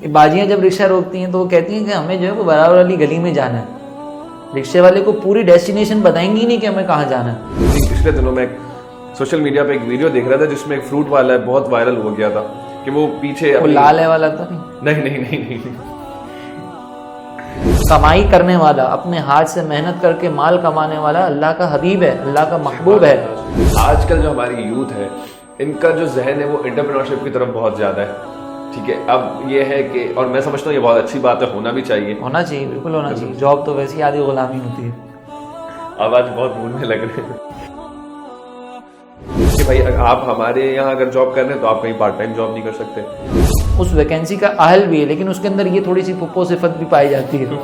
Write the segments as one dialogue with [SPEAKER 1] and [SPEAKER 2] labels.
[SPEAKER 1] یہ باجیاں جب رکشہ روکتی ہیں تو وہ کہتی ہیں کہ ہمیں جو ہے وہ برابر والی گلی میں جانا ہے. رکشے والے کو پوری ڈیسٹینیشن بتائیں گی نہیں کہ ہمیں کہاں جانا ہے.
[SPEAKER 2] پچھلے دنوں میں سوشل میڈیا پہ ایک ویڈیو دیکھ رہا تھا جس میں ایک فروٹ والا بہت وائرل ہو گیا تھا کہ وہ پیچھے
[SPEAKER 1] وہ لال ہے والا تھا.
[SPEAKER 2] نہیں
[SPEAKER 1] کمائی کرنے والا، اپنے ہاتھ سے محنت کر کے مال کمانے والا اللہ کا حبیب ہے، اللہ کا محبوب ہے.
[SPEAKER 2] آج کل جو ہماری یوتھ ہے ان کا جو ذہن ہے وہ انٹرپرینورشپ کی طرف بہت زیادہ ہے. ٹھیک ہے، اب یہ ہے کہ اور میں سمجھتا ہوں یہ بہت اچھی بات ہے، ہونا بھی چاہیے.
[SPEAKER 1] ہونا چاہیے، بالکل ہونا چاہیے. جاب تو ویسی آدھی غلامی ہوتی ہے.
[SPEAKER 2] اب آج بہت موڈ میں لگ رہے ہیں کہ بھائی آپ ہمارے یہاں اگر جاب کر رہے ہیں تو آپ کہیں پارٹ ٹائم جاب نہیں کر سکتے.
[SPEAKER 1] اس ویکینسی کا اہل بھی ہے لیکن اس کے اندر یہ تھوڑی سی پھپھو صفت بھی پائی جاتی ہے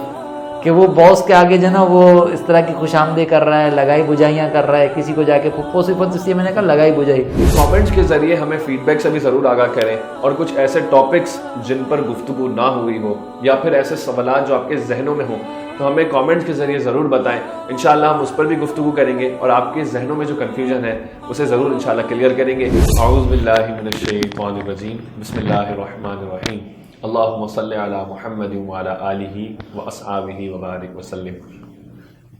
[SPEAKER 1] کہ وہ باس کے آگے جو ہے نا وہ اس طرح کی خوش آمدید کر رہا ہے، لگائی بجائیاں کر رہا ہے. کسی کو جا کے پھپھو صفت، اس لیے میں نے کہا لگائی بجائی.
[SPEAKER 2] کامنٹس کے ذریعے ہمیں فیڈ بیک سے بھی ضرور آگاہ کریں، اور کچھ ایسے ٹاپکس جن پر گفتگو نہ ہوئی ہو یا پھر ایسے سوالات جو آپ کے ذہنوں میں ہوں تو ہمیں کامنٹس کے ذریعے ضرور بتائیں. انشاءاللہ ہم اس پر بھی گفتگو کریں گے اور آپ کے ذہنوں میں جو کنفیوژن ہے اسے ضرور انشاءاللہ کلیئر کریں گے. اعوذ باللہ من الشیطان الرجیم، بسم اللہ الرحمن الرحیم. اللہم صلی علی محمد وعلی آلہ واصحابہ وبارک وسلم.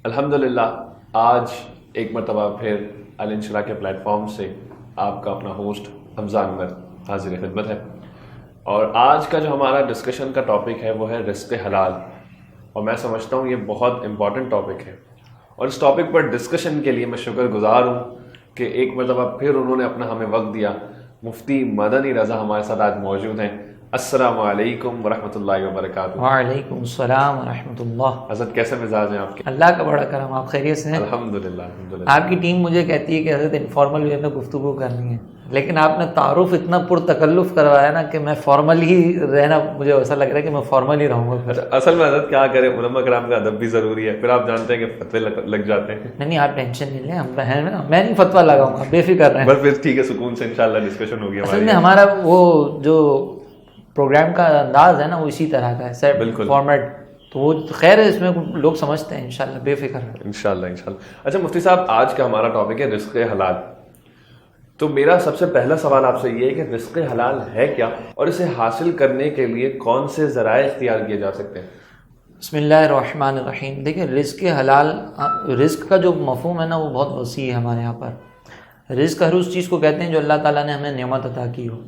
[SPEAKER 2] الحمدللہ آج ایک مرتبہ پھر الانشراح کے پلیٹ فارم سے آپ کا اپنا ہوسٹ حمزہ انور حاضر خدمت ہے، اور آج کا جو ہمارا ڈسکشن کا ٹاپک ہے وہ ہے رزق حلال. اور میں سمجھتا ہوں یہ بہت امپورٹنٹ ٹاپک ہے، اور اس ٹاپک پر ڈسکشن کے لیے میں شکر گزار ہوں کہ ایک مرتبہ پھر انہوں نے اپنا ہمیں وقت دیا. مفتی مدنی رضا ہمارے ساتھ آج موجود ہیں. السلام علیکم ورحمۃ اللہ وبرکاتہ.
[SPEAKER 1] وعلیکم السلام ورحمۃ اللہ.
[SPEAKER 2] حضرت کیسے مزاج ہیں آپ کے؟
[SPEAKER 1] اللہ کا بڑا کرم، آپ خیریت سے ہیں؟
[SPEAKER 2] الحمدللہ الحمدللہ.
[SPEAKER 1] آپ کی ٹیم مجھے کہتی ہے کہ حضرت انفارمل وے میں گفتگو کرنی ہے، لیکن آپ نے تعارف اتنا پرتکلف کروایا نا کہ میں فارمل ہی رہنا، مجھے ایسا لگ رہا ہے کہ میں فارمل ہی رہوں گا.
[SPEAKER 2] اصل میں حضرت کیا کریں، علماء کرام کا ادب بھی ضروری ہے، پھر آپ جانتے ہیں کہ فتوے لگ جاتے ہیں.
[SPEAKER 1] نہیں آپ ٹینشن نہیں لیں، ہم ہیں نا، میں نہیں فتویٰ لگاؤں گا، بے فکر رہیں.
[SPEAKER 2] بس پھر ٹھیک ہے، سکون سے انشاءاللہ ڈسکشن ہوگی.
[SPEAKER 1] اصل میں ہمارا وہ جو پروگرام کا انداز ہے نا وہ اسی طرح کا ہے، سیٹ فارمیٹ، تو وہ خیر ہے، اس میں لوگ سمجھتے ہیں انشاءاللہ، بے فکر ہے
[SPEAKER 2] انشاءاللہ. اچھا مفتی صاحب، آج کا ہمارا ٹاپک ہے رزق حلال. تو میرا سب سے پہلا سوال آپ سے یہ ہے کہ رزق حلال ہے کیا، اور اسے حاصل کرنے کے لیے کون سے ذرائع اختیار کیے جا سکتے ہیں؟
[SPEAKER 1] بسم اللہ الرحمن الرحیم. دیکھیں رزق حلال، رزق کا جو مفہوم ہے نا وہ بہت وسیع ہے ہمارے یہاں پر. رزق ہر اس چیز کو کہتے ہیں جو اللہ تعالیٰ نے ہمیں نعمت عطا کی ہو.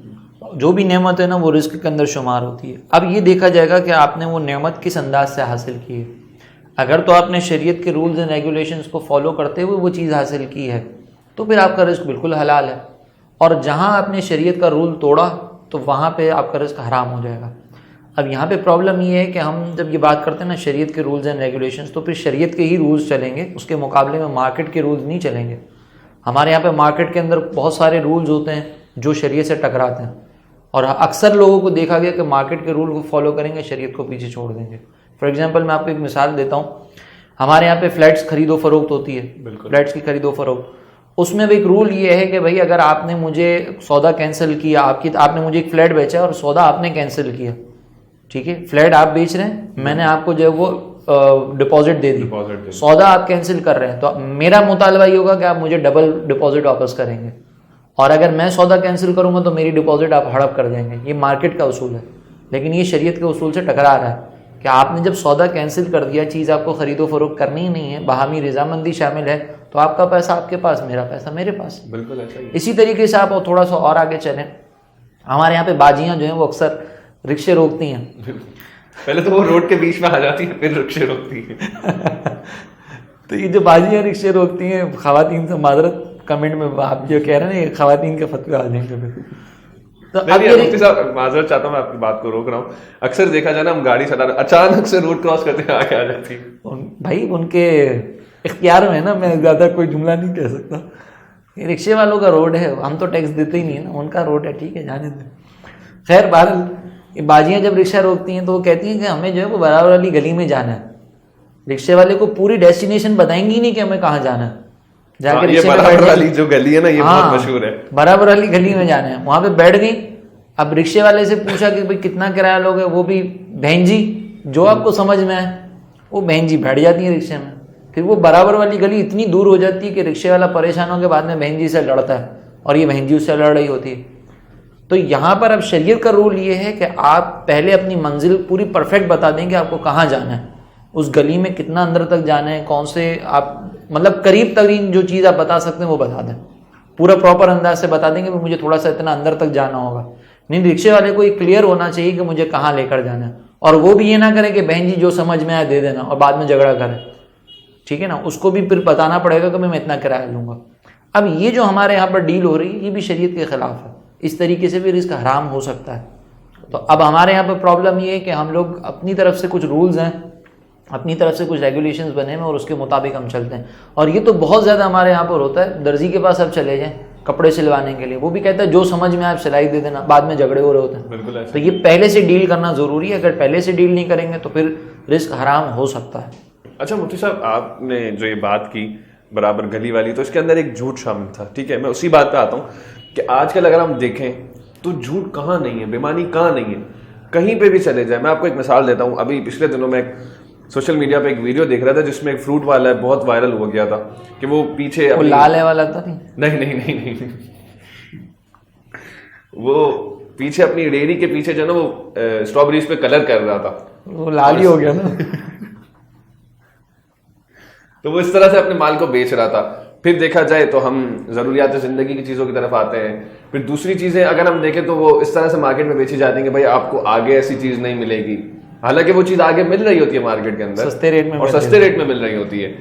[SPEAKER 1] جو بھی نعمت ہے نا وہ رزق کے اندر شمار ہوتی ہے. اب یہ دیکھا جائے گا کہ آپ نے وہ نعمت کس انداز سے حاصل کی ہے. اگر تو آپ نے شریعت کے رولز اینڈ ریگولیشنز کو فالو کرتے ہوئے وہ چیز حاصل کی ہے تو پھر آپ کا رزق بالکل حلال ہے. اور جہاں آپ نے شریعت کا رول توڑا تو وہاں پہ آپ کا رزق حرام ہو جائے گا. اب یہاں پہ پرابلم یہ ہے کہ ہم جب یہ بات کرتے ہیں نا شریعت کے رولز اینڈ ریگولیشنز، تو پھر شریعت کے ہی رولز چلیں گے، اس کے مقابلے میں مارکیٹ کے رولز نہیں چلیں گے. ہمارے یہاں پہ مارکیٹ کے اندر بہت سارے رولز ہوتے ہیں جو شریعت سے ٹکراتے ہیں، اور اکثر لوگوں کو دیکھا گیا کہ مارکیٹ کے رول کو فالو کریں گے، شریعت کو پیچھے چھوڑ دیں گے. فار ایگزامپل میں آپ کو ایک مثال دیتا ہوں. ہمارے یہاں پہ فلیٹس خرید و فروخت ہوتی ہے، فلیٹس کی خرید و فروخت. اس میں بھی ایک رول یہ ہے کہ بھائی اگر آپ نے مجھے سودا کینسل کیا، آپ نے مجھے ایک فلیٹ بیچا اور سودا آپ نے کینسل کیا، ٹھیک ہے، فلیٹ آپ بیچ رہے ہیں، میں نے آپ کو جو ہے وہ ڈپازٹ دے دی، سودا آپ کینسل کر رہے ہیں، تو میرا مطالبہ یہ ہوگا کہ آپ مجھے ڈبل ڈپازٹ واپس کریں گے. اور اگر میں سودا کینسل کروں گا تو میری ڈپازٹ آپ ہڑپ کر دیں گے. یہ مارکیٹ کا اصول ہے، لیکن یہ شریعت کے اصول سے ٹکرا رہا ہے کہ آپ نے جب سودا کینسل کر دیا، چیز آپ کو خرید و فروخت کرنی ہی نہیں ہے، باہمی رضامندی شامل ہے، تو آپ کا پیسہ آپ کے پاس، میرا پیسہ میرے پاس.
[SPEAKER 2] بالکل ایسا ہی.
[SPEAKER 1] اسی طریقے سے آپ تھوڑا سا اور آگے چلیں. ہمارے یہاں پہ باجیاں جو ہیں وہ اکثر رکشے روکتی ہیں.
[SPEAKER 2] پہلے تو وہ روڈ کے بیچ میں آ جاتی ہیں، پھر رکشے روکتی ہیں.
[SPEAKER 1] تو یہ جو باجیاں رکشے روکتی ہیں، خواتین سے معذرت، کمنٹ میں آپ جو کہہ رہے ہیں نا خواتین کے فتوے آ جائیں گے.
[SPEAKER 2] تو مفتی صاحب معذرت چاہتا ہوں، میں آپ کی بات کو روک رہا ہوں. اکثر دیکھا جائے نا ہم گاڑی چلا رہے اچانک سے روڈ کراس کرتے ہیں آگے آ جاتی ہے.
[SPEAKER 1] بھائی ان کے اختیار میں ہے نا، میں زیادہ کوئی جملہ نہیں کہہ سکتا. یہ رکشے والوں کا روڈ ہے، ہم تو ٹیکس دیتے ہی نہیں ہے نا، ان کا روڈ ہے، ٹھیک ہے، جانے دیں. خیر بہرحال یہ باجیاں جب رکشہ روکتی ہیں تو وہ کہتی ہیں کہ ہمیں جو ہے وہ برابر والی گلی میں جانا ہے. رکشے والے کو پوری ڈیسٹینیشن بتائیں گی نہیں کہ ہمیں کہاں جانا ہے. جا کے
[SPEAKER 2] یہ برابر والی جو گلی ہے نا یہ بہت مشہور ہے،
[SPEAKER 1] برابر والی گلی میں جانا ہے. وہاں پہ بیٹھ گئی. اب رکشے والے سے پوچھا کہ بھائی کتنا کرایہ لوگے، وہ بھی بہن جی جو آپ کو سمجھ میں ہے، وہ بہن جی بیٹھ جاتی ہیں رکشے میں. پھر وہ برابر والی گلی اتنی دور ہو جاتی ہے کہ رکشے والا پریشان ہو کے بعد میں بہن جی سے لڑتا ہے، اور یہ بہن جی اس سے لڑ رہی ہوتی ہے. تو یہاں پر اب شریعت کا رول یہ ہے کہ آپ پہلے اپنی منزل پوری پرفیکٹ بتا دیں کہ آپ کو کہاں جانا ہے، اس گلی میں کتنا اندر تک جانا ہے، کون سے آپ مطلب قریب ترین جو چیز آپ بتا سکتے ہیں وہ بتا دیں، پورا پراپر انداز سے بتا دیں کہ مجھے تھوڑا سا اتنا اندر تک جانا ہوگا. نہیں، رکشے والے کو یہ کلیئر ہونا چاہیے کہ مجھے کہاں لے کر جانا ہے، اور وہ بھی یہ نہ کرے کہ بہن جی جو سمجھ میں آئے دے دینا اور بعد میں جھگڑا کرے. ٹھیک ہے نا، اس کو بھی پھر بتانا پڑے گا کہ میں اتنا کرایہ لوں گا. اب یہ جو ہمارے یہاں پر ڈیل ہو رہی ہے یہ بھی شریعت کے خلاف ہے، اس طریقے سے بھی رزق حرام ہو سکتا ہے. تو اب ہمارے یہاں پہ پرابلم یہ ہے کہ ہم لوگ اپنی طرف سے کچھ رولز ہیں، اپنی طرف سے کچھ ریگولیشنز بنے ہیں اور اس کے مطابق ہم چلتے ہیں. اور یہ تو بہت زیادہ ہمارے یہاں پر ہوتا ہے. درزی کے پاس اب چلے جائیں کپڑے سلوانے کے لیے، وہ بھی کہتا ہے جو سمجھ میں آپ سلائی دے دینا، بعد میں جھگڑے ہو رہے ہوتے ہیں.
[SPEAKER 2] بالکل ایسا.
[SPEAKER 1] تو یہ پہلے سے ڈیل کرنا ضروری ہے، اگر پہلے سے ڈیل نہیں کریں گے تو پھر رزق حرام ہو سکتا ہے.
[SPEAKER 2] اچھا مفتی صاحب، آپ نے جو یہ بات کی برابر گلی والی، تو اس کے اندر ایک جھوٹ شامل تھا. ٹھیک ہے، میں اسی بات پہ آتا ہوں کہ آج کل اگر ہم دیکھیں تو جھوٹ کہاں نہیں ہے، بےمانی کہاں نہیں ہے، کہیں پہ بھی چلے جائیں. میں آپ کو ایک مثال دیتا ہوں. ابھی پچھلے دنوں میں سوشل میڈیا پہ ایک ویڈیو دیکھ رہا تھا جس میں ایک فروٹ والا ہے، بہت وائرل ہو گیا تھا کہ وہ پیچھے
[SPEAKER 1] وہ لال ہے والا تھا.
[SPEAKER 2] نہیں وہ پیچھے اپنی ڈیری کے پیچھے جو ہے نا وہ اسٹرابریز پہ کلر کر رہا تھا،
[SPEAKER 1] وہ لال ہی ہو گیا نا.
[SPEAKER 2] تو وہ اس طرح سے اپنے مال کو بیچ رہا تھا. پھر دیکھا جائے تو ہم ضروریات زندگی کی چیزوں کی طرف آتے ہیں. پھر دوسری چیزیں اگر ہم دیکھیں تو وہ اس طرح سے مارکیٹ میں بیچی جاتی ہیں کہ بھائی آپ کو آگے ایسی چیز نہیں ملے گی، حالانکہ وہ چیز آگے مل رہی ہوتی ہے مارکیٹ کے اندر
[SPEAKER 1] سستے ریٹ میں،
[SPEAKER 2] اور سستے ریٹ میں مل رہی ہوتی ہے.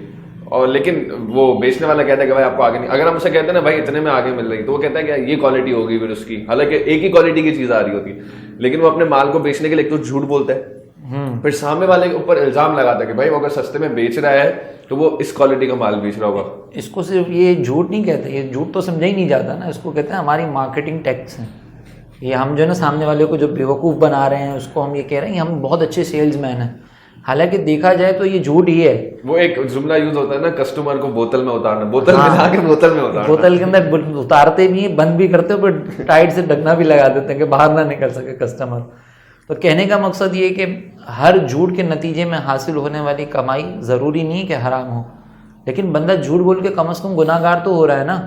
[SPEAKER 2] اور لیکن وہ بیچنے والا کہتا ہے کہ بھائی آپ کو آگے نہیں. اگر ہم اسے کہتے ہیں نا بھائی اتنے میں آگے مل رہی، تو وہ کہتا ہے کہ یہ کوالٹی ہوگی پھر اس کی، حالانکہ ایک ہی کوالٹی کی چیز آ رہی ہوتی ہے. لیکن وہ اپنے مال کو بیچنے کے لیے ایک تو جھوٹ بولتا ہے، پھر سامنے والے کے اوپر الزام لگاتا ہے کہ بھائی وہ اگر سستے میں بیچ رہا ہے تو وہ اس کوالٹی کا مال بیچ رہا ہوگا.
[SPEAKER 1] اس کو صرف یہ جھوٹ نہیں کہتے، یہ جھوٹ تو سمجھا ہی نہیں جاتا نا، اس کو کہتے ہیں ہماری مارکیٹنگ ٹیکس ہیں. یہ ہم جو ہے نا سامنے والے کو جو بیوقوف بنا رہے ہیں اس کو ہم یہ کہہ رہے ہیں ہم بہت اچھے سیلز مین ہیں، حالانکہ دیکھا جائے تو یہ جھوٹ ہی ہے.
[SPEAKER 2] وہ ایک جملہ یوز ہوتا ہے نا، کسٹمر کو بوتل میں اتارنا، بوتل میں لا کے بوتل میں اتارنا.
[SPEAKER 1] بوتل کے اندر اتارتے بھی ہیں، بند بھی کرتے ہیں، پھر ٹائٹ سے ڈھکنا بھی لگا دیتے ہیں کہ باہر نہ نکل سکے کسٹمر. تو کہنے کا مقصد یہ کہ ہر جھوٹ کے نتیجے میں حاصل ہونے والی کمائی ضروری نہیں کہ حرام ہو، لیکن بندہ جھوٹ بول کے کم از کم گناہ گار تو ہو رہا ہے نا.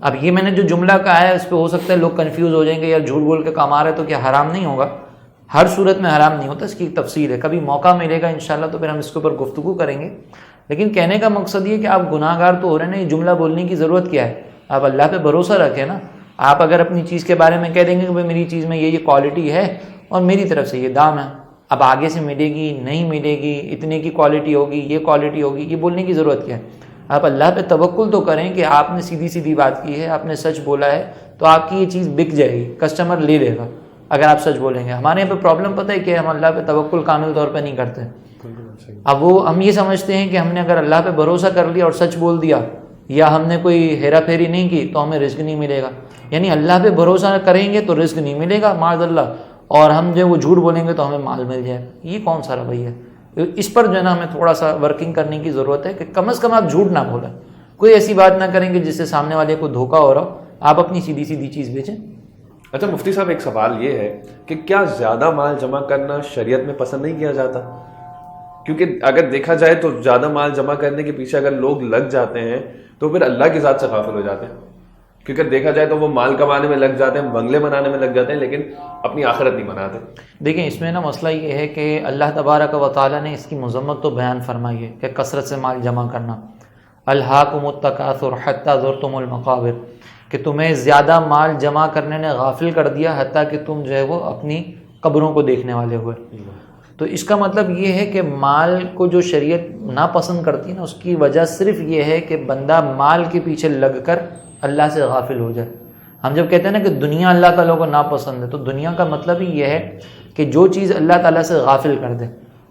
[SPEAKER 1] اب یہ میں نے جو جملہ کہا ہے اس پہ ہو سکتا ہے لوگ کنفیوز ہو جائیں گے، یار جھوٹ بول کے کما رہے تو کیا حرام نہیں ہوگا؟ ہر صورت میں حرام نہیں ہوتا، اس کی تفصیل ہے، کبھی موقع ملے گا انشاءاللہ تو پھر ہم اس کے اوپر گفتگو کریں گے. لیکن کہنے کا مقصد یہ کہ آپ گناہ گار تو ہو رہے ہیں، یہ جملہ بولنے کی ضرورت کیا ہے؟ آپ اللہ پہ بھروسہ رکھیں نا. آپ اگر اپنی چیز کے بارے میں کہہ دیں گے کہ بھائی میری چیز میں یہ کوالٹی ہے اور میری طرف سے یہ دام ہے، اب آگے سے ملے گی نہیں ملے گی، اتنے کی کوالٹی ہوگی، یہ کوالٹی ہوگی، یہ بولنے کی ضرورت کیا ہے؟ آپ اللہ پہ توکل تو کریں کہ آپ نے سیدھی سیدھی بات کی ہے، آپ نے سچ بولا ہے تو آپ کی یہ چیز بک جائے گی، کسٹمر لے لے گا اگر آپ سچ بولیں گے. ہمارے یہاں پہ پرابلم پتہ ہے کہ ہم اللہ پہ توکل کامل طور پہ نہیں کرتے. اب وہ ہم یہ سمجھتے ہیں کہ ہم نے اگر اللہ پہ بھروسہ کر لیا اور سچ بول دیا یا ہم نے کوئی ہیرا پھیری نہیں کی تو ہمیں رزق نہیں ملے گا. یعنی اللہ پہ بھروسہ کریں گے تو رزق نہیں ملے گا معاذ اللہ، اور ہم جو وہ جھوٹ بولیں گے تو ہمیں مال مل جائے. یہ کون سا رویہ ہے؟ اس پر جو ہے نا ہمیں تھوڑا سا ورکنگ کرنے کی ضرورت ہے کہ کم از کم آپ جھوٹ نہ بولیں، کوئی ایسی بات نہ کریں کہ جس سے سامنے والے کو دھوکہ ہو رہا ہو. آپ اپنی سیدھی سیدھی چیز بیچیں.
[SPEAKER 2] اچھا مفتی صاحب، ایک سوال یہ ہے کہ کیا زیادہ مال جمع کرنا شریعت میں پسند نہیں کیا جاتا؟ کیونکہ اگر دیکھا جائے تو زیادہ مال جمع کرنے کے پیچھے اگر لوگ لگ جاتے ہیں تو پھر اللہ کی ذات سے غافل ہو جاتے ہیں. کیونکہ دیکھا جائے تو وہ مال کمانے میں لگ جاتے ہیں، بنگلے بنانے میں لگ جاتے ہیں، لیکن اپنی آخرت نہیں بناتے.
[SPEAKER 1] دیکھیں اس میں نا مسئلہ یہ ہے کہ اللہ تبارک و تعالیٰ نے اس کی مذمت تو بیان فرمائی ہے کہ کثرت سے مال جمع کرنا، الہاکم التکاثر حتی زرتم المقابر، کہ تمہیں زیادہ مال جمع کرنے نے غافل کر دیا حتیٰ کہ تم جو ہے وہ اپنی قبروں کو دیکھنے والے ہوئے. تو اس کا مطلب یہ ہے کہ مال کو جو شریعت ناپسند کرتی ہے نا، اس کی وجہ صرف یہ ہے کہ بندہ مال کے پیچھے لگ کر اللہ سے غافل ہو جائے. ہم جب کہتے ہیں نا کہ دنیا اللہ تعالیٰ کو ناپسند ہے، تو دنیا کا مطلب ہی یہ ہے کہ جو چیز اللہ تعالیٰ سے غافل کر دے.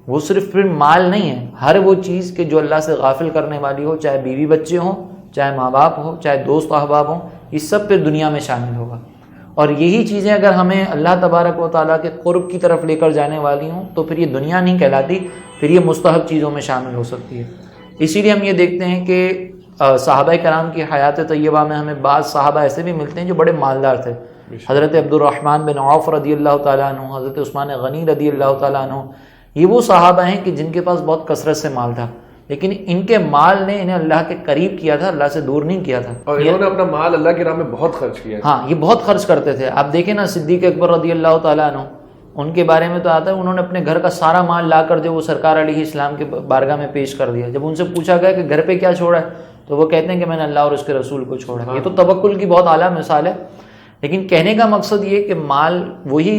[SPEAKER 1] وہ صرف پھر مال نہیں ہے، ہر وہ چیز کہ جو اللہ سے غافل کرنے والی ہو، چاہے بیوی بچے ہوں، چاہے ماں باپ ہو، چاہے دوست احباب ہوں، یہ سب پھر دنیا میں شامل ہوگا. اور یہی چیزیں اگر ہمیں اللہ تبارک و تعالیٰ کے قرب کی طرف لے کر جانے والی ہوں تو پھر یہ دنیا نہیں کہلاتی، پھر یہ مستحب چیزوں میں شامل ہو سکتی ہے. اسی لیے ہم یہ دیکھتے ہیں کہ صحابہ کرام کی حیات طیبہ میں ہمیں بعض صحابہ ایسے بھی ملتے ہیں جو بڑے مالدار تھے. حضرت عبد الرحمن بن عوف رضی اللہ تعالیٰ عنہ، حضرت عثمان غنی رضی اللہ تعالیٰ عنہ، یہ وہ صحابہ ہیں کہ جن کے پاس بہت کثرت سے مال تھا. لیکن ان کے مال نے انہیں اللہ کے قریب کیا تھا, اللہ سے دور نہیں کیا تھا.
[SPEAKER 2] اور انہوں نے اپنا مال اللہ کی راہ میں بہت خرچ کیا.
[SPEAKER 1] ہاں, یہ بہت خرچ کرتے تھے. آپ دیکھیں نا صدیق اکبر رضی اللہ تعالیٰ عنہ, ان کے بارے میں تو آتا ہے انہوں نے اپنے گھر کا سارا مال لا کر جو وہ سرکار علیہ السلام کے بارگاہ میں پیش کر دیا. جب ان سے پوچھا گیا کہ گھر پہ کیا چھوڑا ہے, تو وہ کہتے ہیں کہ میں نے اللہ اور اس کے رسول کو چھوڑا. یہ تو توکل کی بہت اعلیٰ مثال ہے. لیکن کہنے کا مقصد یہ کہ مال وہی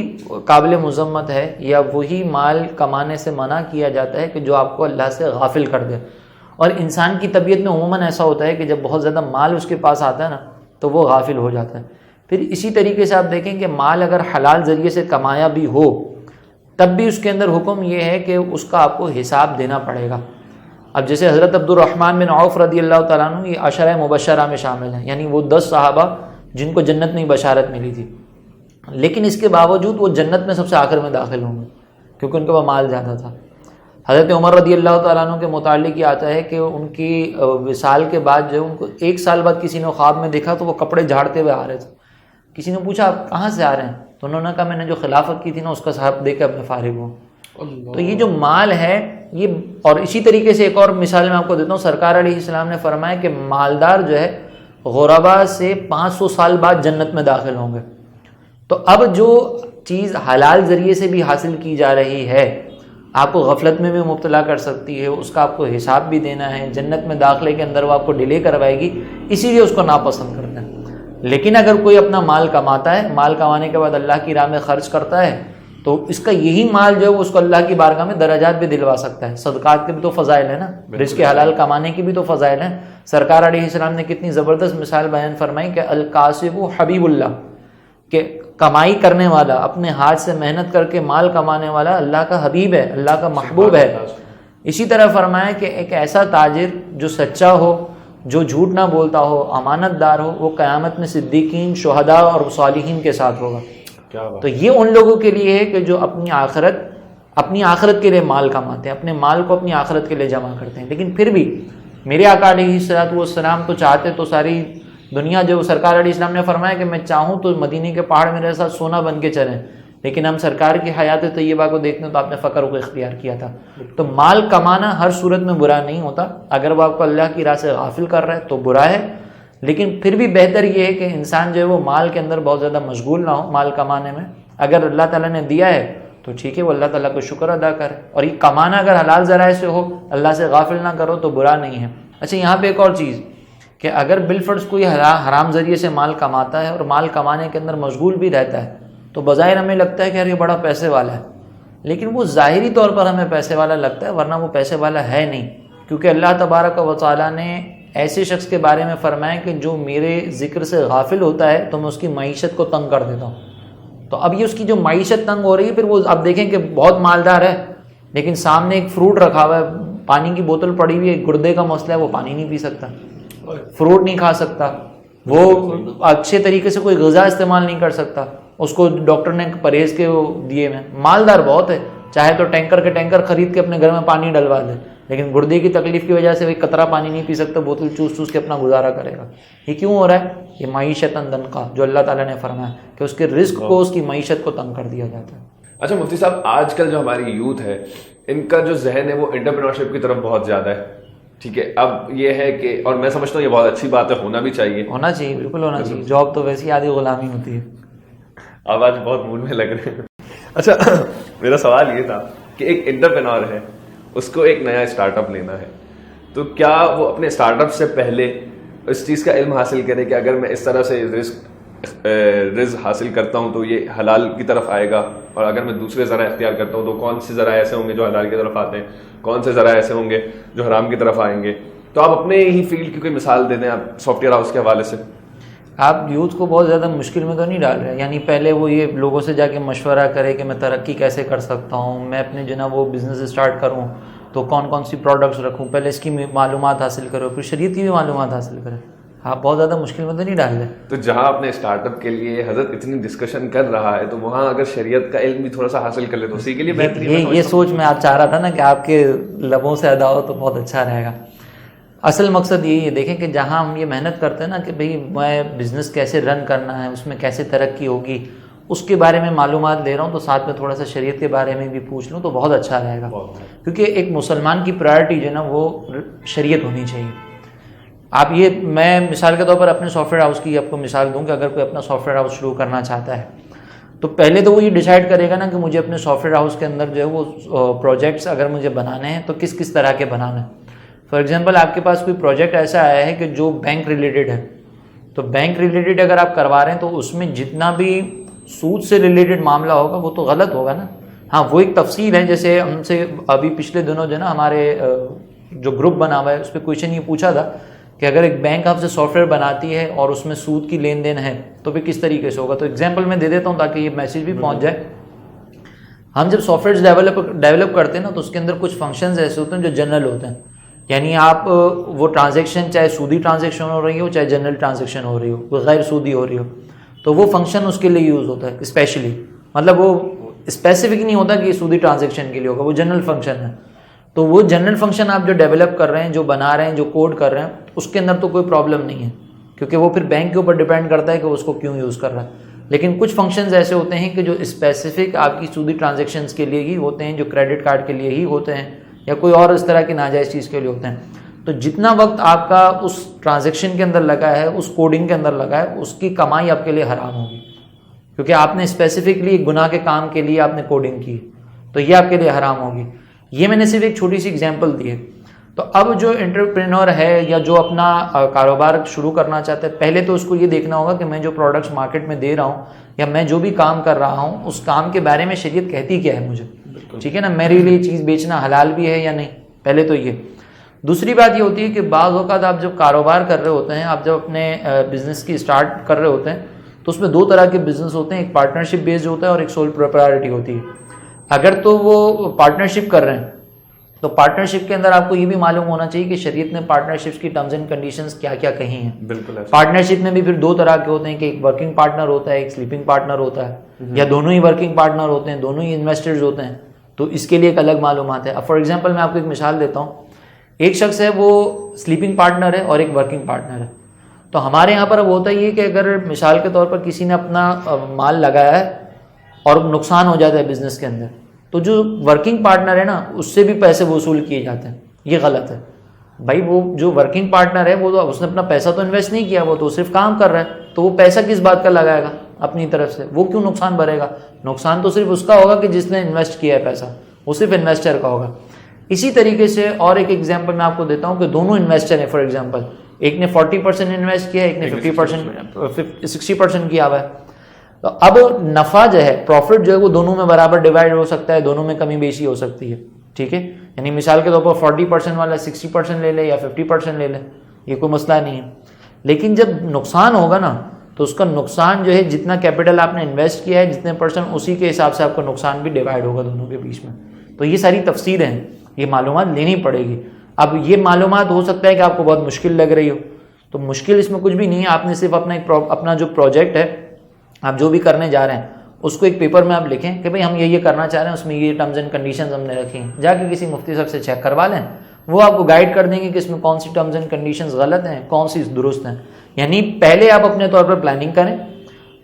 [SPEAKER 1] قابل مذمت ہے, یا وہی مال کمانے سے منع کیا جاتا ہے کہ جو آپ کو اللہ سے غافل کر دے. اور انسان کی طبیعت میں عموماً ایسا ہوتا ہے کہ جب بہت زیادہ مال اس کے پاس آتا ہے نا, تو وہ غافل ہو جاتا ہے. پھر اسی طریقے سے آپ دیکھیں کہ مال اگر حلال ذریعے سے کمایا بھی ہو, تب بھی اس کے اندر حکم یہ ہے کہ اس کا آپ کو حساب دینا پڑے گا. اب جیسے حضرت عبد الرحمن بن عوف رضی اللہ تعالیٰ عنہ, یہ عشرہ مبشرہ میں شامل ہیں, یعنی وہ 10 صحابہ جن کو جنت میں بشارت ملی تھی, لیکن اس کے باوجود وہ جنت میں سب سے آخر میں داخل ہوں گے کیونکہ ان کے پاس مال زیادہ تھا. حضرت عمر رضی اللہ تعالیٰ عنہ کے متعلق یہ آتا ہے کہ ان کی وصال کے بعد جو ان کو 1 سال بعد کسی نے خواب میں دیکھا تو وہ کپڑے جھاڑتے ہوئے آ رہے تھے. کسی نے پوچھا آپ کہاں سے آ رہے ہیں, تو انہوں نے کہا میں نے جو خلافت کی تھی نا اس کا صاحب دے کے اب میں فارغ ہوں. تو یہ جو مال ہے یہ, اور اسی طریقے سے ایک اور مثال میں آپ کو دیتا ہوں. سرکار علیہ السلام نے فرمایا کہ مالدار جو ہے غربا سے 500 سال بعد جنت میں داخل ہوں گے. تو اب جو چیز حلال ذریعے سے بھی حاصل کی جا رہی ہے آپ کو غفلت میں بھی مبتلا کر سکتی ہے, اس کا آپ کو حساب بھی دینا ہے, جنت میں داخلے کے اندر وہ آپ کو ڈیلے کروائے گی, اسی لیے اس کو ناپسند کرتے ہیں. لیکن اگر کوئی اپنا مال کماتا ہے, مال کمانے کے بعد اللہ کی راہ میں خرچ کرتا ہے, تو اس کا یہی مال جو ہے اس کو اللہ کی بارگاہ میں درجات بھی دلوا سکتا ہے. صدقات کے بھی تو فضائل ہیں نا, رزق حلال کمانے کی بھی تو فضائل ہیں. سرکار علیہ السلام نے کتنی زبردست مثال بیان فرمائی کہ الکاسب حبیب اللہ, کہ کمائی کرنے والا, اپنے ہاتھ سے محنت کر کے مال کمانے والا اللہ کا حبیب ہے, اللہ کا محبوب ہے. اسی طرح فرمایا کہ ایک ایسا تاجر جو سچا ہو, جو جھوٹ نہ بولتا ہو, امانت دار ہو, وہ قیامت میں صدیقین, شہداء اور صالحین کے ساتھ ہوگا. تو یہ ان لوگوں کے لیے ہے کہ جو اپنی آخرت کے لیے مال کماتے ہیں, اپنے مال کو اپنی آخرت کے لیے جمع کرتے ہیں. لیکن پھر بھی میرے آقا علیہ السلام تو چاہتے تو ساری دنیا, جو سرکار علیہ السلام نے فرمایا کہ میں چاہوں تو مدینے کے پہاڑ میرے ساتھ سونا بن کے چلیں, لیکن ہم سرکار کی حیات طیبہ کو دیکھتے ہیں تو آپ نے فقر کو اختیار کیا تھا. تو مال کمانا ہر صورت میں برا نہیں ہوتا. اگر وہ آپ کو اللہ کی راہ سے غافل کر رہا ہے تو برا ہے, لیکن پھر بھی بہتر یہ ہے کہ انسان جو ہے وہ مال کے اندر بہت زیادہ مشغول نہ ہو مال کمانے میں. اگر اللہ تعالیٰ نے دیا ہے تو ٹھیک ہے, وہ اللہ تعالیٰ کو شکر ادا کرے, اور یہ کمانا اگر حلال ذرائع سے ہو, اللہ سے غافل نہ کرو تو برا نہیں ہے. اچھا, یہاں پہ ایک اور چیز کہ اگر بالفرض کوئی حرام ذریعے سے مال کماتا ہے اور مال کمانے کے اندر مشغول بھی رہتا ہے, تو بظاہر ہمیں لگتا ہے کہ یار یہ بڑا پیسے والا ہے, لیکن وہ ظاہری طور پر ہمیں پیسے والا لگتا ہے, ورنہ وہ پیسے والا ہے نہیں. کیونکہ اللہ تبارک و تعالیٰ نے ایسے شخص کے بارے میں فرمایا کہ جو میرے ذکر سے غافل ہوتا ہے تو میں اس کی معیشت کو تنگ کر دیتا ہوں. تو اب یہ اس کی جو معیشت تنگ ہو رہی ہے, پھر وہ آپ دیکھیں کہ بہت مالدار ہے لیکن سامنے ایک فروٹ رکھا ہوا ہے, پانی کی بوتل پڑی ہوئی ہے, گردے کا مسئلہ ہے, وہ پانی نہیں پی سکتا, فروٹ نہیں کھا سکتا, وہ اچھے طریقے سے کوئی غذا استعمال نہیں کر سکتا, اس کو ڈاکٹر نے پرہیز کے دیے میں. مالدار بہت ہے, چاہے تو ٹینکر کے ٹینکر خرید کے اپنے گھر میں پانی ڈلوا دے, لیکن گردے کی تکلیف کی وجہ سے وہ قطرہ پانی نہیں پی سکتا, بوتل چوس چوس کے اپنا گزارا کرے گا. یہ کیوں ہو رہا ہے؟ یہ معیشت دنقا, جو اللہ تعالیٰ نے فرمایا کہ اس کے رزق کو, اس کی معیشت کو تنگ کر دیا جاتا ہے.
[SPEAKER 2] اچھا مفتی صاحب, آج کل جو ہماری یوتھ ہے ان کا جو ذہن ہے وہ انٹرپرینورشپ کی طرف بہت زیادہ ہے. ٹھیک ہے, اب یہ ہے کہ, اور میں سمجھتا ہوں یہ بہت اچھی بات ہے, ہونا بھی چاہیے,
[SPEAKER 1] ہونا چاہیے, بالکل ہونا چاہیے. جاب تو ویسی آدھی غلامی ہوتی ہے.
[SPEAKER 2] آپ آج بہت موڈ میں لگ رہے ہیں. اچھا, میرا سوال یہ تھا کہ ایک انٹرپرینور ہے, اس کو ایک نیا اسٹارٹ اپ لینا ہے, تو کیا وہ اپنے اسٹارٹ اپ سے پہلے اس چیز کا علم حاصل کرے کہ اگر میں اس طرح سے رزق حاصل کرتا ہوں تو یہ حلال کی طرف آئے گا, اور اگر میں دوسرے ذرائع اختیار کرتا ہوں تو کون سے ذرائع ایسے ہوں گے جو حلال کی طرف آتے ہیں, کون سے ذرائع ایسے ہوں گے جو حرام کی طرف آئیں گے؟ تو آپ اپنے ہی فیلڈ کی کوئی مثال دے دیں, آپ سافٹ ویئر ہاؤس کے حوالے سے.
[SPEAKER 1] آپ یوتھ کو بہت زیادہ مشکل میں تو نہیں ڈال رہے, یعنی پہلے وہ یہ لوگوں سے جا کے مشورہ کرے کہ میں ترقی کیسے کر سکتا ہوں, میں اپنے جو نا وہ بزنس اسٹارٹ کروں تو کون کون سی پروڈکٹس رکھوں, پہلے اس کی معلومات حاصل کرو, پھر شریعت کی بھی معلومات حاصل کرے. آپ بہت زیادہ مشکل میں تو نہیں ڈال رہے.
[SPEAKER 2] تو جہاں اپنے اسٹارٹ اپ کے لیے حضرت اتنی ڈسکشن کر رہا ہے تو وہاں اگر شریعت کا علم بھی تھوڑا سا حاصل کر لے تو اسی کے لیے بہترین.
[SPEAKER 1] یہ سوچ میں آپ چاہ رہا تھا نا کہ آپ کے لبوں سے ادا ہو تو بہت اچھا رہے گا. اصل مقصد یہی ہے, دیکھیں کہ جہاں ہم یہ محنت کرتے ہیں نا کہ بھئی میں بزنس کیسے رن کرنا ہے, اس میں کیسے ترقی ہوگی, اس کے بارے میں معلومات لے رہا ہوں تو ساتھ میں تھوڑا سا شریعت کے بارے میں بھی پوچھ لوں تو بہت اچھا رہے گا، کیونکہ ایک مسلمان کی پرائرٹی جو ہے نا وہ شریعت ہونی چاہیے. آپ یہ میں مثال کے طور پر اپنے سافٹ ویئر ہاؤس کی آپ کو مثال دوں کہ اگر کوئی اپنا سافٹ ویئر ہاؤس شروع کرنا چاہتا ہے تو پہلے تو وہ یہ ڈیسائیڈ کرے گا نا کہ مجھے اپنے سافٹ ویئر ہاؤس کے اندر جو ہے وہ پروجیکٹس اگر مجھے بنانے ہیں تو کس کس طرح کے بنانے ہیں. فار ایگزامپل آپ کے پاس کوئی پروجیکٹ ایسا آیا ہے کہ جو بینک ریلیٹڈ ہے، تو بینک ریلیٹڈ اگر آپ کروا رہے ہیں تو اس میں جتنا بھی سود سے ریلیٹڈ معاملہ ہوگا وہ تو غلط ہوگا نا. ہاں وہ ایک تفصیل ہے، جیسے ہم سے ابھی پچھلے دنوں جو ہے نا ہمارے جو گروپ بنا ہوا ہے اس پہ کویشچن یہ پوچھا تھا کہ اگر ایک بینک آپ سے سافٹ ویئر بناتی ہے اور اس میں سود کی لین دین ہے تو پھر کس طریقے سے ہوگا. تو ایگزامپل میں دے دیتا ہوں تاکہ یہ میسیج بھی پہنچ جائے. ہم جب سافٹ ویئر ڈیولپ کرتے ہیں نا تو اس کے اندر کچھ فنکشنز ایسے ہوتے ہیں جو جنرل ہوتے ہیں، یعنی آپ وہ ٹرانزیکشن چاہے سودی ٹرانزیکشن ہو رہی ہو چاہے جنرل ٹرانزیکشن ہو رہی ہو غیر سودی ہو رہی ہو تو وہ فنکشن اس کے لیے یوز ہوتا ہے اسپیشلی، مطلب وہ اسپیسیفک نہیں ہوتا کہ یہ سودی ٹرانزیکشن کے لیے ہوگا، وہ جنرل فنکشن ہے. تو وہ جنرل فنکشن آپ جو ڈیولپ کر رہے ہیں، جو بنا رہے ہیں، جو کوڈ کر رہے ہیں، اس کے اندر تو کوئی پرابلم نہیں ہے کیونکہ وہ پھر بینک کے اوپر ڈیپینڈ کرتا ہے کہ وہ اس کو کیوں یوز کر رہا ہے. لیکن کچھ فنکشنز ایسے ہوتے ہیں کہ جو اسپیسیفک آپ کی سودی ٹرانزیکشنز کے لیے ہی ہوتے ہیں، جو کریڈٹ کارڈ کے لیے ہی ہوتے ہیں یا کوئی اور اس طرح کی ناجائز چیز کے لیے ہوتے ہیں. تو جتنا وقت آپ کا اس ٹرانزیکشن کے اندر لگا ہے، اس کوڈنگ کے اندر لگا ہے، اس کی کمائی آپ کے لیے حرام ہوگی کیونکہ آپ نے اسپیسیفکلی گناہ کے کام کے لیے آپ نے کوڈنگ کی، تو یہ آپ کے لیے حرام ہوگی. یہ میں نے صرف ایک چھوٹی سی اگزامپل دی ہے. تو اب جو انٹرپرینور ہے یا جو اپنا کاروبار شروع کرنا چاہتا ہے، پہلے تو اس کو یہ دیکھنا ہوگا کہ میں جو پروڈکٹس مارکیٹ میں دے رہا ہوں یا میں جو بھی کام کر رہا ہوں اس کام کے بارے میں شریعت کہتی کیا ہے مجھے، ٹھیک ہے نا، میرے لیے چیز بیچنا حلال بھی ہے یا نہیں. پہلے تو یہ. دوسری بات یہ ہوتی ہے کہ بعض اوقات آپ جب کاروبار کر رہے ہوتے ہیں، آپ جب اپنے بزنس کی اسٹارٹ کر رہے ہوتے ہیں تو اس میں دو طرح کے بزنس ہوتے ہیں، ایک پارٹنرشپ بیسڈ ہوتا ہے اور ایک سول پروپرائٹی ہوتی ہے. اگر تو وہ پارٹنرشپ کر رہے ہیں تو پارٹنرشپ کے اندر آپ کو یہ بھی معلوم ہونا چاہیے کہ شریعت نے پارٹنرشپس کی ٹرمز اینڈ کنڈیشنز کیا کیا کہی ہیں.
[SPEAKER 2] بالکل.
[SPEAKER 1] پارٹنرشپ میں بھی پھر دو طرح کے ہوتے ہیں کہ ایک ورکنگ پارٹنر ہوتا ہے، ایک سلیپنگ پارٹنر ہوتا ہے، یا دونوں ہی ورکنگ پارٹنر ہوتے ہیں، دونوں ہی انویسٹرز ہوتے ہیں. تو اس کے لیے ایک الگ معلومات ہے. اب فار ایگزامپل میں آپ کو ایک مثال دیتا ہوں. ایک شخص ہے وہ سلیپنگ پارٹنر ہے اور ایک ورکنگ پارٹنر ہے. تو ہمارے یہاں پر اب ہوتا یہ کہ اگر مثال کے طور پر کسی نے اپنا مال لگایا ہے اور نقصان ہو جاتا ہے بزنس کے اندر، تو جو ورکنگ پارٹنر ہے نا اس سے بھی پیسے وصول کیے جاتے ہیں. یہ غلط ہے بھائی. وہ جو ورکنگ پارٹنر ہے وہ تو اس نے اپنا پیسہ تو انویسٹ نہیں کیا، وہ تو صرف کام کر رہا ہے، تو وہ پیسہ کس بات کا لگائے گا اپنی طرف سے؟ وہ کیوں نقصان بھرے گا؟ نقصان تو صرف اس کا ہوگا کہ جس نے انویسٹ کیا ہے پیسہ، وہ صرف انویسٹر کا ہوگا. اسی طریقے سے اور ایک ایگزامپل میں آپ کو دیتا ہوں کہ دونوں انویسٹر ہیں. فار ایگزامپل ایک نے 40% انویسٹ کیا ہے، ایک نے 60% کیا ہوا ہے. تو اب نفع جو ہے، پروفٹ جو ہے وہ دونوں میں برابر ڈیوائڈ ہو سکتا ہے، دونوں میں کمی بیشی ہو سکتی ہے. ٹھیک ہے، یعنی مثال کے طور پر 40% والا 60% لے لے یا 50% لے لے، یہ کوئی مسئلہ نہیں ہے. لیکن جب نقصان ہوگا نا تو اس کا نقصان جو ہے جتنا کیپٹل آپ نے انویسٹ کیا ہے جتنے پرسنٹ، اسی کے حساب سے آپ کا نقصان بھی ڈیوائڈ ہوگا دونوں کے بیچ میں. تو یہ ساری تفصیلیں ہیں، یہ معلومات لینی پڑے گی. اب یہ معلومات ہو سکتا ہے کہ آپ کو بہت مشکل لگ رہی ہو، تو مشکل اس میں کچھ بھی نہیں ہے. آپ نے صرف اپنا جو پروجیکٹ ہے، آپ جو بھی کرنے جا رہے ہیں، اس کو ایک پیپر میں آپ لکھیں کہ بھئی ہم یہ کرنا چاہ رہے ہیں، اس میں یہ ٹرمز اینڈ کنڈیشنز ہم نے رکھی ہیں. جا کے کسی مفتی صاحب سے چیک کروا لیں، وہ آپ کو گائیڈ کر دیں گے کہ اس میں کون سی ٹرمز اینڈ کنڈیشنز غلط ہیں، کون سی درست ہیں. یعنی پہلے آپ اپنے طور پر پلاننگ کریں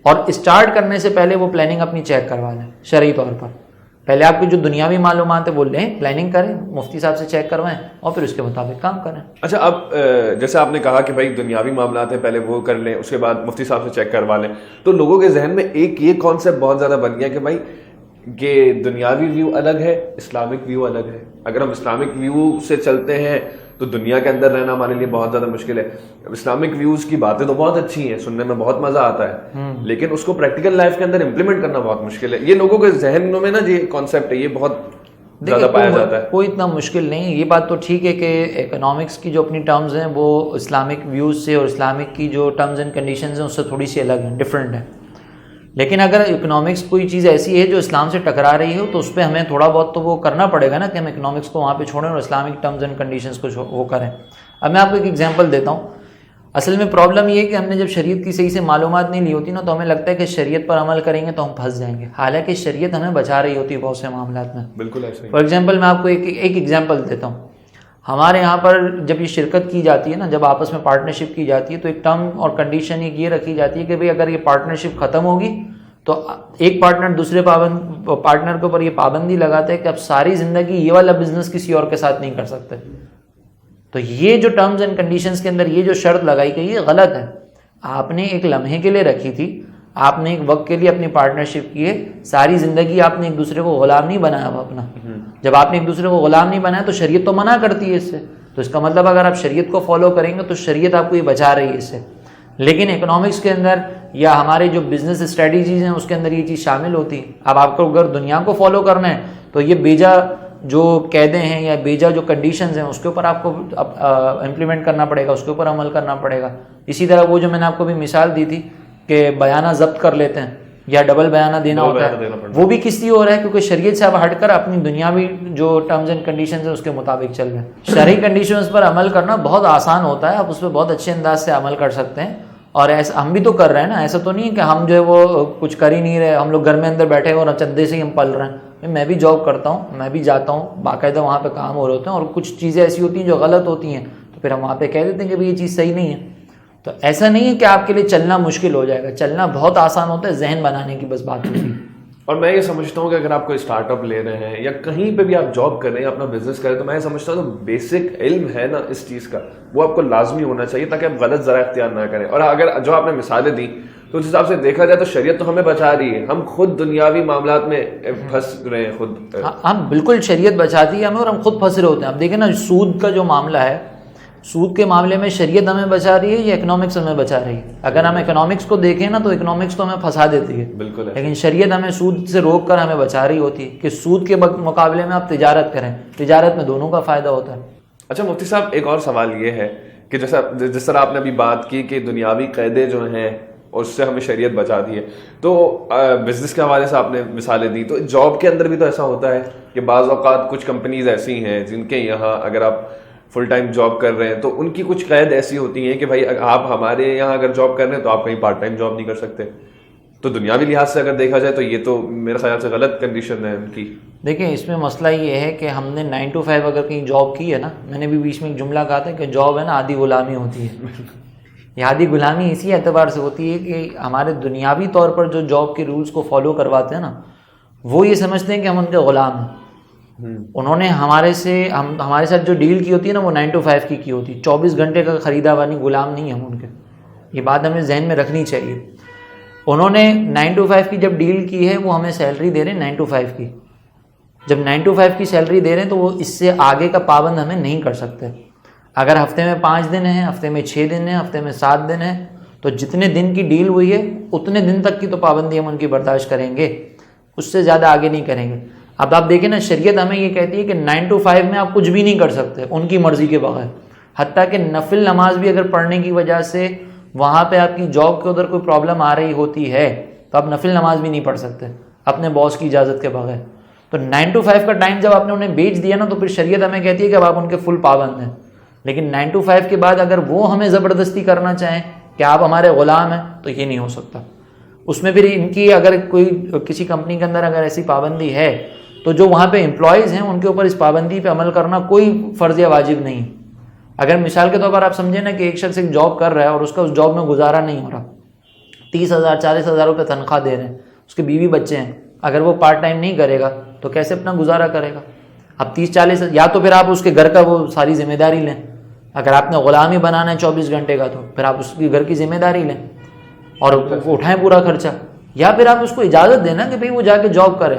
[SPEAKER 1] اور اسٹارٹ کرنے سے پہلے وہ پلاننگ اپنی چیک کروا لیں شرعی طور پر. پہلے آپ کی جو دنیاوی معلومات ہے وہ لیں، پلاننگ کریں، مفتی صاحب سے چیک کروائیں اور پھر اس کے مطابق کام کریں.
[SPEAKER 2] اچھا، اب جیسے آپ نے کہا کہ بھائی دنیاوی معاملات ہیں پہلے وہ کر لیں، اس کے بعد مفتی صاحب سے چیک کروا لیں، تو لوگوں کے ذہن میں ایک یہ کانسیپٹ بہت زیادہ بن گیا کہ بھائی کہ دنیاوی ویو الگ ہے، اسلامک ویو الگ ہے. اگر ہم اسلامک ویو سے چلتے ہیں تو دنیا کے اندر رہنا ہمارے لیے بہت زیادہ مشکل ہے. اسلامک ویوز کی باتیں تو بہت اچھی ہیں، سننے میں بہت مزہ آتا ہے، لیکن اس کو پریکٹیکل لائف کے اندر امپلیمنٹ کرنا بہت مشکل ہے. یہ لوگوں کے ذہنوں میں نا یہ کانسیپٹ ہے، یہ بہت زیادہ پایا جاتا ہے.
[SPEAKER 1] کوئی اتنا مشکل نہیں ہے. یہ بات تو ٹھیک ہے کہ اکنامکس کی جو اپنی ٹرمز ہیں وہ اسلامک ویوز سے اور اسلامک کی جو ٹرمز اینڈ کنڈیشنز ہیں اس سے تھوڑی سی الگ ہیں، ڈفرینٹ ہیں. لیکن اگر اکنامکس کوئی چیز ایسی ہے جو اسلام سے ٹکرا رہی ہو تو اس پہ ہمیں تھوڑا بہت تو وہ کرنا پڑے گا نا کہ ہم اکنامکس کو وہاں پہ چھوڑیں اور اسلامک ٹرمز اینڈ کنڈیشنز کو وہ کریں. اب میں آپ کو ایک ایگزامپل دیتا ہوں. اصل میں پرابلم یہ ہے کہ ہم نے جب شریعت کی صحیح سے معلومات نہیں لی ہوتی نا تو ہمیں لگتا ہے کہ شریعت پر عمل کریں گے تو ہم پھنس جائیں گے، حالانکہ شریعت ہمیں بچا رہی ہوتی ہے بہت سے معاملات میں.
[SPEAKER 2] بالکل ایسا ہی.
[SPEAKER 1] فار ایگزامپل میں آپ کو ایک ایگزامپل دیتا ہوں. ہمارے یہاں پر جب یہ شرکت کی جاتی ہے نا، جب آپس میں پارٹنرشپ کی جاتی ہے تو ایک ٹرم اور کنڈیشن یہ رکھی جاتی ہے کہ بھئی اگر یہ پارٹنرشپ ختم ہوگی تو ایک پارٹنر دوسرے پارٹنر کے اوپر یہ پابندی لگاتا ہے کہ اب ساری زندگی یہ والا بزنس کسی اور کے ساتھ نہیں کر سکتے. تو یہ جو ٹرمز اینڈ کنڈیشنز کے اندر یہ جو شرط لگائی گئی یہ غلط ہے. آپ نے ایک لمحے کے لیے رکھی تھی, آپ نے ایک وقت کے لیے اپنی پارٹنرشپ کی ہے, ساری زندگی آپ نے ایک دوسرے کو غلام نہیں بنایا ہوا اپنا. جب آپ نے ایک دوسرے کو غلام نہیں بنایا تو شریعت تو منع کرتی ہے اس سے. تو اس کا مطلب اگر آپ شریعت کو فالو کریں گے تو شریعت آپ کو یہ بچا رہی ہے اس سے. لیکن اکنامکس کے اندر یا ہمارے جو بزنس اسٹریٹجیز ہیں اس کے اندر یہ چیز شامل ہوتی ہے. اب آپ کو اگر دنیا کو فالو کرنا ہے تو یہ بیجا جو قیدیں ہیں یا بیجا جو کنڈیشنز ہیں اس کے اوپر آپ کو امپلیمنٹ کرنا پڑے گا, اس کے اوپر عمل کرنا پڑے گا. اسی طرح وہ جو میں نے آپ کو بھی مثال دی تھی کہ بیانہ ضبط کر لیتے ہیں یا ڈبل بیانہ دینا ہوتا ہے, وہ بھی کس لیے ہو رہا ہے؟ کیونکہ شریعت سے آپ ہٹ کر اپنی دنیاوی جو ٹرمز اینڈ کنڈیشنز ہیں اس کے مطابق چل رہے ہیں. شرعی کنڈیشنز پر عمل کرنا بہت آسان ہوتا ہے, آپ اس پہ بہت اچھے انداز سے عمل کر سکتے ہیں. اور ایسا ہم بھی تو کر رہے ہیں نا, ایسا تو نہیں ہے کہ ہم جو ہے وہ کچھ کر ہی نہیں رہے, ہم لوگ گھر میں اندر بیٹھے اور چندے سے ہی ہم پل رہے ہیں. میں بھی جاب کرتا ہوں, میں بھی جاتا ہوں, باقاعدہ وہاں پہ کام ہو رہے ہوتے ہیں اور کچھ چیزیں ایسی ہوتی ہیں جو غلط ہوتی ہیں تو پھر ہم وہاں پہ کہہ دیتے ہیں کہ بھائی یہ چیز صحیح نہیں ہے. تو ایسا نہیں ہے کہ آپ کے لیے چلنا مشکل ہو جائے گا, چلنا بہت آسان ہوتا ہے, ذہن بنانے کی بس بات ہوتی ہے.
[SPEAKER 2] اور میں یہ سمجھتا ہوں کہ اگر آپ کوئی اسٹارٹ اپ لے رہے ہیں یا کہیں پہ بھی آپ جاب کر رہے ہیں, اپنا بزنس کر رہے ہیں, تو میں سمجھتا ہوں کہ بیسک علم ہے نا اس چیز کا, وہ آپ کو لازمی ہونا چاہیے تاکہ آپ غلط ذرائع اختیار نہ کریں. اور اگر جو آپ نے مثالیں دی تو اس حساب سے دیکھا جائے تو شریعت تو ہمیں بچا رہی ہے, ہم خود دنیاوی معاملات میں پھنس رہے ہیں خود.
[SPEAKER 1] ہم بالکل شریعت بچاتی ہے ہمیں اور ہم خود پھنس رہے ہوتے ہیں. اب دیکھیں نا, سود کا جو معاملہ ہے, سود کے معاملے میں شریعت ہمیں بچا رہی ہے یا اکنامکس ہمیں بچا رہی ہے؟ اگر ہم اکنامکس کو دیکھیں نا تو اکنامکس تو ہمیں پھنسا دیتی ہے,
[SPEAKER 2] بالکل,
[SPEAKER 1] لیکن شریعت ہمیں سود سے روک کر ہمیں بچا رہی ہوتی ہے کہ سود کے مقابلے میں آپ تجارت کریں, تجارت میں دونوں کا فائدہ ہوتا ہے.
[SPEAKER 2] اچھا مفتی صاحب, ایک اور سوال یہ ہے کہ جس طرح آپ نے ابھی بات کی کہ دنیاوی قیدیں جو ہیں اور اس سے ہمیں شریعت بچاتی ہے, تو بزنس کے حوالے سے آپ نے مثالیں دی, تو جاب کے اندر بھی تو ایسا ہوتا ہے کہ بعض اوقات کچھ کمپنیز ایسی ہیں جن کے یہاں اگر آپ فل ٹائم جاب کر رہے ہیں تو ان کی کچھ قید ایسی ہوتی ہیں کہ بھائی آپ ہمارے یہاں اگر جاب کر رہے ہیں تو آپ کہیں پارٹ ٹائم جاب نہیں کر سکتے. تو دنیاوی لحاظ سے اگر دیکھا جائے تو یہ تو میرے خیال سے غلط کنڈیشن ہے ان کی.
[SPEAKER 1] دیکھیں اس میں مسئلہ یہ ہے کہ ہم نے 9 to 5 اگر کہیں جاب کی ہے نا, میں نے بھی بیچ میں ایک جملہ کہا تھا کہ جاب ہے نا آدھی غلامی ہوتی ہے. یہ آدھی غلامی اسی اعتبار سے ہوتی ہے کہ ہمارے دنیاوی طور پر جو جاب کے رولز کو فالو کرواتے ہیں نا, وہ یہ سمجھتے ہیں کہ ہم ان کے غلام ہیں. انہوں نے ہمارے ساتھ جو ڈیل کی ہوتی ہے نا وہ 9 to 5 کی ہوتی ہے, 24 گھنٹے کا خریدا ہوا نہیں, غلام نہیں ہم ان کے. یہ بات ہمیں ذہن میں رکھنی چاہیے. انہوں نے 9 to 5 کی جب ڈیل کی ہے وہ ہمیں سیلری دے رہے ہیں 9 to 5 کی. جب 9 to 5 کی سیلری دے رہے ہیں تو وہ اس سے آگے کا پابند ہمیں نہیں کر سکتے. اگر ہفتے میں 5 دن ہیں, ہفتے میں 6 دن ہیں, ہفتے میں 7 دن ہیں, تو جتنے دن کی ڈیل ہوئی ہے اتنے دن تک کی تو پابندی ہم ان کی برداشت کریں گے, اس سے زیادہ آگے نہیں کریں گے. اب آپ دیکھیں نا, شریعت ہمیں یہ کہتی ہے کہ 9 to 5 میں آپ کچھ بھی نہیں کر سکتے ان کی مرضی کے بغیر. حتیٰ کہ نفل نماز بھی اگر پڑھنے کی وجہ سے وہاں پہ آپ کی جاب کے ادھر کوئی پرابلم آ رہی ہوتی ہے تو آپ نفل نماز بھی نہیں پڑھ سکتے اپنے باس کی اجازت کے بغیر. تو 9 to 5 کا ٹائم جب آپ نے انہیں بیچ دیا نا تو پھر شریعت ہمیں کہتی ہے کہ اب آپ ان کے فل پابند ہیں. لیکن 9 to 5 کے بعد اگر وہ ہمیں زبردستی کرنا چاہیں کہ آپ ہمارے غلام ہیں تو یہ نہیں ہو سکتا. اس میں پھر ان کی اگر کوئی کسی کمپنی کے اندر اگر ایسی پابندی ہے تو جو وہاں پہ امپلائیز ہیں ان کے اوپر اس پابندی پہ عمل کرنا کوئی فرض یا واجب نہیں. اگر مثال کے طور پر آپ سمجھیں نا کہ ایک شخص ایک جاب کر رہا ہے اور اس کا اس جاب میں گزارا نہیں ہو رہا, 30,000 40,000 روپے تنخواہ دے رہے ہیں, اس کے بیوی بچے ہیں, اگر وہ پارٹ ٹائم نہیں کرے گا تو کیسے اپنا گزارا کرے گا؟ اب 30-40 یا تو پھر آپ اس کے گھر کا وہ ساری ذمہ داری لیں. اگر آپ نے غلامی بنانا ہے 24 گھنٹے کا تو پھر آپ اس کی گھر کی ذمہ داری لیں اور اٹھائیں پورا خرچہ, یا پھر آپ اس کو اجازت دینا کہ بھئی وہ جا کے جاب کرے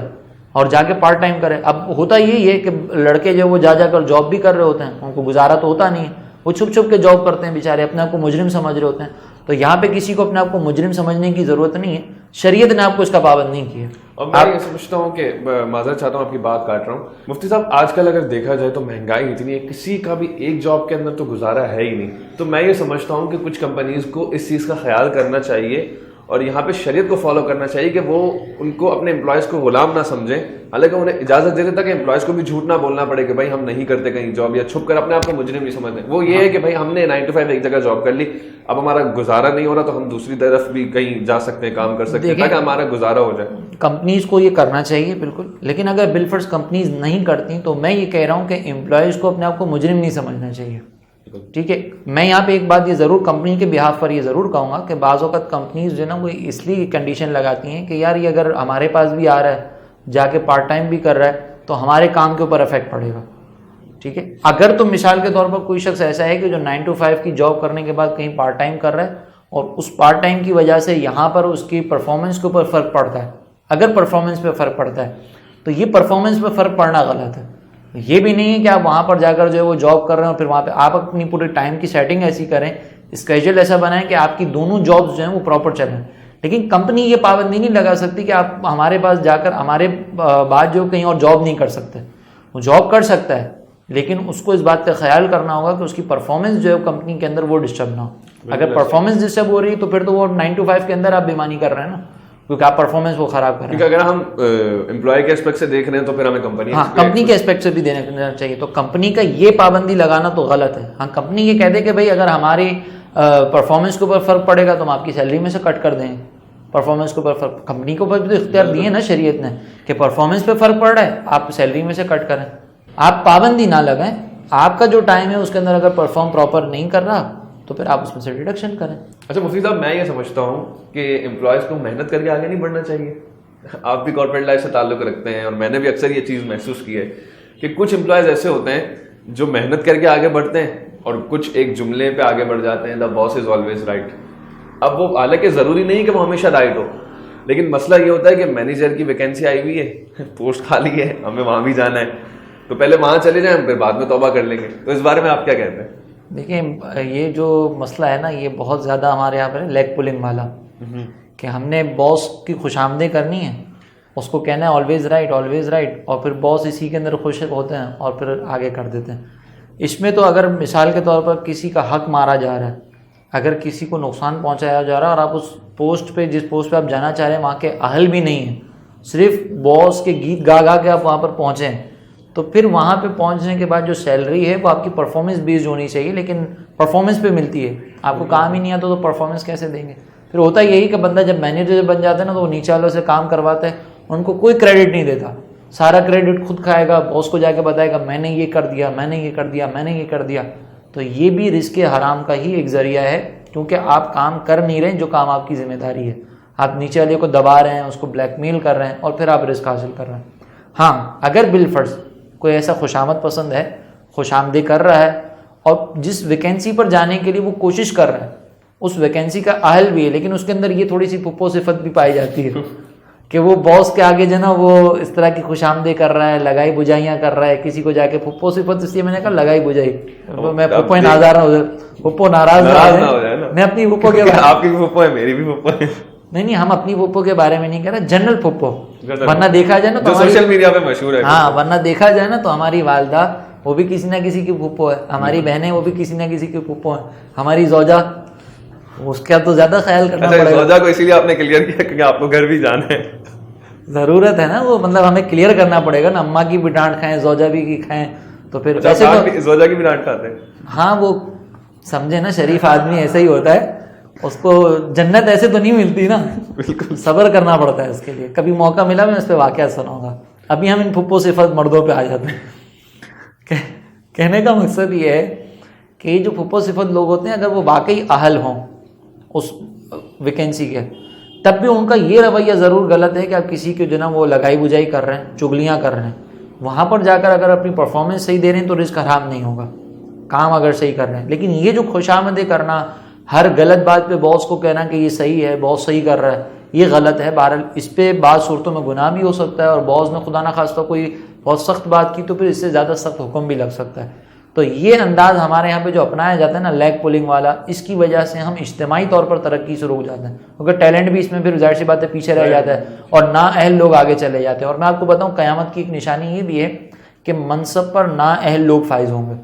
[SPEAKER 1] اور جا کے پارٹ ٹائم کرے. اب ہوتا یہی ہے کہ لڑکے جو وہ جا کر جاب بھی کر رہے ہوتے ہیں, ان کو گزارا تو ہوتا نہیں ہے, وہ چھپ چھپ کے جاب کرتے ہیں بیچارے, اپنے آپ کو مجرم سمجھ رہے ہوتے ہیں. تو یہاں پہ کسی کو اپنے آپ کو مجرم سمجھنے کی ضرورت نہیں ہے, شریعت نے آپ کو اس کا پابند نہیں کیا.
[SPEAKER 2] اور میں یہ سمجھتا ہوں کہ معذرت چاہتا ہوں آپ کی بات کاٹ رہا ہوں مفتی صاحب, آج کل اگر دیکھا جائے تو مہنگائی اتنی ہے, کسی کا بھی ایک جاب کے اندر تو گزارا ہے ہی نہیں. تو میں یہ سمجھتا ہوں کہ کچھ کمپنیز کو اس چیز کا خیال کرنا چاہیے اور یہاں پہ شریعت کو فالو کرنا چاہیے کہ وہ ان کو اپنے امپلائز کو غلام نہ سمجھیں, حالانکہ انہیں اجازت دے دیتا کہ امپلائز کو بھی جھوٹ نہ بولنا پڑے کہ بھائی ہم نہیں کرتے کہیں جاب, یا چھپ کر اپنے آپ کو مجرم نہیں سمجھتے. وہ یہ ہے کہ بھائی ہم نے 9 to 5 ایک جگہ جاب کر لی, اب ہمارا گزارا نہیں ہو رہا تو ہم دوسری طرف بھی کہیں جا سکتے ہیں, کام کر سکتے ہیں تاکہ ہمارا گزارا ہو جائے.
[SPEAKER 1] کمپنیز کو یہ کرنا چاہیے بالکل, لیکن اگر بالفرض کمپنیز نہیں کرتی تو میں یہ کہہ رہا ہوں کہ امپلائیز کو اپنے آپ کو مجرم نہیں سمجھنا چاہیے. ٹھیک ہے. میں یہاں پہ ایک بات یہ ضرور کمپنی کے بہاف پر یہ ضرور کہوں گا کہ بعض اوقات کمپنیز جو ہے نا وہ اس لیے کنڈیشن لگاتی ہیں کہ یار یہ اگر ہمارے پاس بھی آ رہا ہے جا کے پارٹ ٹائم بھی کر رہا ہے تو ہمارے کام کے اوپر افیکٹ پڑے گا. ٹھیک ہے. اگر تو مثال کے طور پر کوئی شخص ایسا ہے کہ جو 9 to 5 کی جاب کرنے کے بعد کہیں پارٹ ٹائم کر رہا ہے اور اس پارٹ ٹائم کی وجہ سے یہاں پر اس کی پرفارمنس کے اوپر فرق پڑتا ہے, اگر پرفارمنس پہ فرق پڑتا ہے تو یہ پرفارمنس پہ فرق پڑنا غلط ہے. یہ بھی نہیں ہے کہ آپ وہاں پر جا کر جو ہے وہ جاب کر رہے ہیں اور پھر وہاں پہ آپ اپنی پورے ٹائم کی سیٹنگ ایسی کریں, اسکیجول ایسا بنائیں کہ آپ کی دونوں جابس جو ہیں وہ پراپر چلیں. لیکن کمپنی یہ پابندی نہیں لگا سکتی کہ آپ ہمارے پاس جا کر ہمارے بعد جو کہیں اور جاب نہیں کر سکتے. وہ جاب کر سکتا ہے لیکن اس کو اس بات کا خیال کرنا ہوگا کہ اس کی پرفارمنس جو ہے کمپنی کے اندر وہ ڈسٹرب نہ ہو. اگر پرفارمنس ڈسٹرب ہو رہی ہے تو پھر تو وہ 9 to 5 کے اندر آپ بےمانی کر رہے ہیں نا, کیونکہ آپ پرفارمنس وہ خراب کر رہے ہیں.
[SPEAKER 2] کیونکہ اگر ہم امپلائی کے اسپیکٹ سے دیکھ رہے ہیں تو پھر ہمیں
[SPEAKER 1] کمپنی کے اسپیکٹ سے بھی دینا چاہیے. تو کمپنی کا یہ پابندی لگانا تو غلط ہے. ہاں کمپنی یہ کہہ دے کہ بھائی اگر ہماری پرفارمنس کے اوپر فرق پڑے گا تو ہم آپ کی سیلری میں سے کٹ کر دیں. پرفارمنس کے اوپر فرق, کمپنی کو بھی تو اختیار دیے نا شریعت نے کہ پرفارمنس پہ فرق پڑ رہا ہے آپ سیلری میں سے کٹ کریں. آپ پابندی نہ لگائیں, آپ کا جو ٹائم ہے اس کے اندر اگر پرفارم پراپر نہیں کر رہا تو پھر آپ اس میں سے ڈیڈکشن کریں.
[SPEAKER 2] اچھا مفتی صاحب, میں یہ سمجھتا ہوں کہ امپلائز کو محنت کر کے آگے نہیں بڑھنا چاہیے. آپ بھی کارپوریٹ لائف سے تعلق رکھتے ہیں اور میں نے بھی اکثر یہ چیز محسوس کی ہے کہ کچھ امپلائز ایسے ہوتے ہیں جو محنت کر کے آگے بڑھتے ہیں اور کچھ ایک جملے پہ آگے بڑھ جاتے ہیں, دا باس از آلویز رائٹ. اب وہ حالانکہ ضروری نہیں کہ وہ ہمیشہ رائٹ ہو, لیکن مسئلہ یہ ہوتا ہے کہ مینیجر کی ویکینسی آئی ہوئی ہے, پوسٹ خالی ہے, ہمیں وہاں بھی جانا ہے, تو پہلے وہاں چلے جائیں پھر بعد میں توبہ کر لیں گے. تو اس بارے میں آپ کیا کہتے ہیں؟
[SPEAKER 1] دیکھیں یہ جو مسئلہ ہے نا یہ بہت زیادہ ہمارے یہاں پر لیگ پولنگ والا, کہ ہم نے باس کی خوش آمدید کرنی ہے, اس کو کہنا ہے آلویز رائٹ آلویز رائٹ, اور پھر باس اسی کے اندر خوش ہوتے ہیں اور پھر آگے کر دیتے ہیں. اس میں تو اگر مثال کے طور پر کسی کا حق مارا جا رہا ہے, اگر کسی کو نقصان پہنچایا جا رہا ہے اور آپ اس پوسٹ پہ جس پوسٹ پہ آپ جانا چاہ رہے ہیں وہاں کے اہل بھی نہیں ہیں, صرف باس کے گیت گا گا کے آپ وہاں پر پہنچے ہیں, تو پھر وہاں پہ پہنچنے کے بعد جو سیلری ہے وہ آپ کی پرفارمنس بیسڈ ہونی چاہیے, لیکن پرفارمنس پہ ملتی ہے. آپ کو کام ہی نہیں آتا تو پرفارمنس کیسے دیں گے؟ پھر ہوتا یہی کہ بندہ جب مینیجر بن جاتا ہے نا تو وہ نیچے والوں سے کام کرواتا ہے, ان کو کوئی کریڈٹ نہیں دیتا, سارا کریڈٹ خود کھائے گا, باس کو جا کے بتائے گا میں نے یہ کر دیا میں نے یہ کر دیا میں نے یہ کر دیا. تو یہ بھی رزق حرام کا ہی ایک ذریعہ ہے, کیونکہ آپ کام کر نہیں رہے جو کام آپ کی ذمہ داری ہے. آپ نیچے والے کو دبا رہے ہیں, اس کو بلیک میل کر رہے ہیں اور پھر آپ رزق حاصل کر رہے ہیں. ہاں اگر بالفرض کوئی ایسا خوش آمد پسند ہے, خوش آمدید کر رہا ہے اور جس ویکینسی پر جانے کے لیے وہ کوشش کر رہا ہے اس ویکینسی کا اہل بھی ہے, لیکن اس کے اندر یہ تھوڑی سی پھپھو صفت بھی پائی جاتی ہے کہ وہ باس کے آگے جو ہے نا وہ اس طرح کی خوش آمدید کر رہا ہے, لگائی بجائیاں کر رہا ہے, کسی کو جا کے پھپھو صفت, اس لیے میں نے کہا لگائی بجائی, میں پھپھو پھپھو ناراض نہ ہو جائے. میں اپنی پھپھو کے
[SPEAKER 2] آپ کی بھی پھپھو ہے میری بھی پھپھو ہے.
[SPEAKER 1] نہیں ہم اپنی پھپھو کے بارے میں نہیں کہہ رہے, جنرل پھپھو, ورنہ دیکھا جائے نا تو
[SPEAKER 2] سوشل میڈیا پہ مشہور ہے.
[SPEAKER 1] ہاں ورنہ دیکھا جائے نا تو ہماری والدہ وہ بھی کسی نہ کسی کی پھپھو ہے, ہماری بہنیں وہ بھی کسی نہ کسی کی پھپھو ہیں, ہماری زوجہ اس کا تو زیادہ خیال کرنا پڑے گا.
[SPEAKER 2] زوجہ کو اسی لیے آپ نے کلیئر کیا کہ آپ کو گھر بھی جانا ہے,
[SPEAKER 1] ضرورت ہے نا, وہ مطلب ہمیں کلیئر کرنا پڑے گا نا, اماں کی بھی ڈانٹ کھائیں زوجہ بھی کی کھائیں تو پھر ویسے تو
[SPEAKER 2] زوجہ کی بھی ڈانٹ کھاتے ہیں.
[SPEAKER 1] ہاں وہ سمجھے نا, شریف آدمی ایسا ہی ہوتا ہے, اس کو جنت ایسے تو نہیں ملتی نا, بالکل صبر کرنا پڑتا ہے اس کے لیے. کبھی موقع ملا میں اس پہ واقعات سناؤں گا. ابھی ہم ان پھپھو صفت مردوں پہ آ جاتے ہیں. کہنے کا مقصد یہ ہے کہ یہ جو پھپھو صفت لوگ ہوتے ہیں اگر وہ واقعی اہل ہوں اس ویکینسی کے, تب بھی ان کا یہ رویہ ضرور غلط ہے کہ آپ کسی کے جو نا وہ لگائی بجائی کر رہے ہیں, چگلیاں کر رہے ہیں. وہاں پر جا کر اگر اپنی پرفارمنس صحیح دے رہے ہیں تو رزق حرام نہیں ہوگا, کام اگر صحیح کر رہے ہیں. لیکن یہ جو خوش آمدید کرنا, ہر غلط بات پہ باس کو کہنا کہ یہ صحیح ہے, باس صحیح کر رہا ہے, یہ غلط ہے. بہرحال اس پہ بعض صورتوں میں گناہ بھی ہو سکتا ہے, اور باس نے خدا نہ خواستہ کوئی بہت سخت بات کی تو پھر اس سے زیادہ سخت حکم بھی لگ سکتا ہے. تو یہ انداز ہمارے یہاں پہ جو اپنایا جاتا ہے نا لیگ پولنگ والا, اس کی وجہ سے ہم اجتماعی طور پر ترقی سے رک جاتے ہیں, کیونکہ ٹیلنٹ بھی اس میں پھر ظاہر سی بات ہے پیچھے رہ جاتا ہے اور نااہل لوگ آگے چلے جاتے ہیں. اور میں آپ کو بتاؤں قیامت کی ایک نشانی یہ بھی ہے کہ منصب پر نااہل لوگ فائز ہوں گے,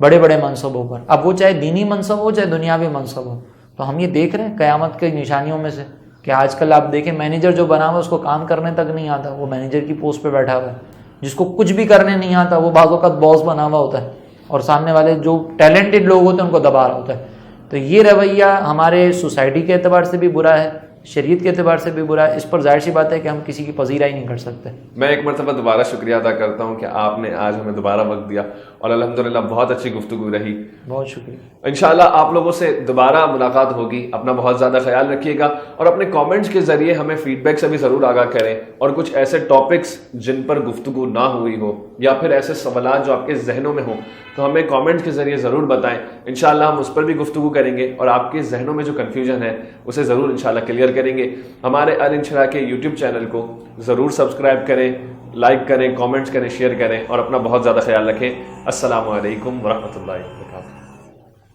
[SPEAKER 1] بڑے بڑے منصبوں پر. اب وہ چاہے دینی منصب ہو چاہے دنیاوی منصب ہو. تو ہم یہ دیکھ رہے ہیں قیامت کی نشانیوں میں سے کہ آج کل آپ دیکھیں مینیجر جو بنا ہوا ہے اس کو کام کرنے تک نہیں آتا, وہ مینیجر کی پوسٹ پہ بیٹھا ہوا ہے. جس کو کچھ بھی کرنے نہیں آتا وہ بعض اوقات باس بنا ہوا ہوتا ہے اور سامنے والے جو ٹیلنٹڈ لوگ ہوتے ہیں ان کو دبا رہا ہوتا ہے. تو یہ رویہ ہمارے سوسائٹی کے اعتبار سے بھی برا ہے, شریعت کے اعتبار سے بھی برا ہے. اس پر ظاہر سی بات ہے کہ ہم کسی کی پذیرائی نہیں کر سکتے.
[SPEAKER 2] میں ایک مرتبہ دوبارہ شکریہ ادا کرتا ہوں کہ آپ نے آج ہمیں دوبارہ وقت دیا اور الحمدللہ بہت اچھی گفتگو رہی.
[SPEAKER 1] بہت شکریہ.
[SPEAKER 2] انشاءاللہ آپ لوگوں سے دوبارہ ملاقات ہوگی. اپنا بہت زیادہ خیال رکھیے گا اور اپنے کامنٹس کے ذریعے ہمیں فیڈ بیک سے بھی ضرور آگاہ کریں, اور کچھ ایسے ٹاپکس جن پر گفتگو نہ ہوئی ہو یا پھر ایسے سوالات جو آپ کے ذہنوں میں ہوں تو ہمیں کامنٹس کے ذریعے ضرور بتائیں. انشاءاللہ ہم اس پر بھی گفتگو کریں گے اور آپ کے ذہنوں میں جو کنفیوژن ہے اسے ضرور انشاءاللہ کلیئر کریں گے. ہمارے الانشراح کے یوٹیوب چینل کو ضرور سبسکرائب کریں, لائک کریں, کامنٹس کریں, شیئر کریں اور اپنا بہت زیادہ خیال رکھیں. السلام علیکم ورحمۃ اللہ وبرکاتہ.